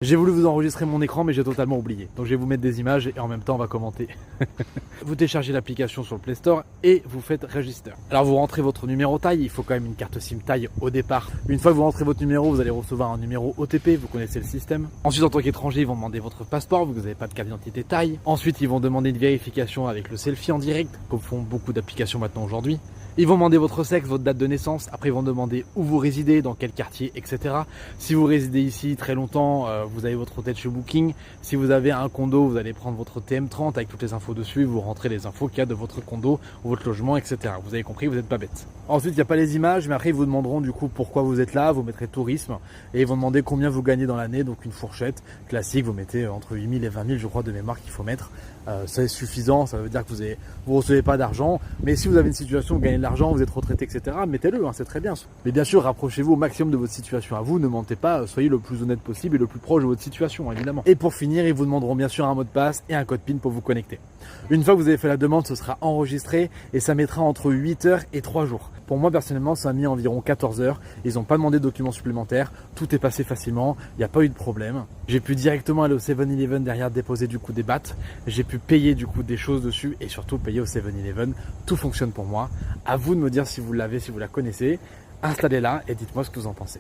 J'ai voulu vous enregistrer mon écran mais j'ai totalement oublié. Donc je vais vous mettre des images et en même temps on va commenter. Vous téléchargez l'application sur le Play Store et vous faites Register. Alors vous rentrez votre numéro taille, il faut quand même une carte SIM taille au départ. Une fois que vous rentrez votre numéro, vous allez recevoir un numéro OTP, vous connaissez le système. Ensuite en tant qu'étranger, ils vont demander votre passeport, vous n'avez pas de carte d'identité taille. Ensuite ils vont demander une vérification avec le selfie en direct, comme font beaucoup d'applications maintenant aujourd'hui. Ils vont demander votre sexe, votre date de naissance, après ils vont demander où vous résidez, dans quel quartier, etc. Si vous résidez ici très longtemps, vous avez votre hôtel chez Booking. Si vous avez un condo, vous allez prendre votre TM30 avec toutes les infos dessus, vous rentrez les infos qu'il y a de votre condo, ou votre logement, etc. Vous avez compris, vous n'êtes pas bête. Ensuite, il n'y a pas les images, mais après ils vous demanderont du coup pourquoi vous êtes là, vous mettrez tourisme, et ils vont demander combien vous gagnez dans l'année, donc une fourchette classique, vous mettez entre 8 000 et 20 000, je crois, de mémoire qu'il faut mettre. C'est suffisant, ça veut dire que vous recevez pas d'argent, mais si vous avez une situation où vous gagnez de l'argent, vous êtes retraité, etc., mettez-le, hein, c'est très bien. Mais bien sûr, rapprochez-vous au maximum de votre situation à vous, ne mentez pas, soyez le plus honnête possible et le plus proche de votre situation, évidemment. Et pour finir, ils vous demanderont bien sûr un mot de passe et un code PIN pour vous connecter. Une fois que vous avez fait la demande, ce sera enregistré et ça mettra entre 8 heures et 3 jours. Pour moi, personnellement, ça a mis environ 14 heures. Ils n'ont pas demandé de documents supplémentaires. Tout est passé facilement. Il n'y a pas eu de problème. J'ai pu directement aller au 7-Eleven derrière déposer du coup des bahts. J'ai pu payer du coup des choses dessus et surtout payer au 7-Eleven. Tout fonctionne pour moi. À vous de me dire si vous l'avez, si vous la connaissez. Installez-la et dites-moi ce que vous en pensez.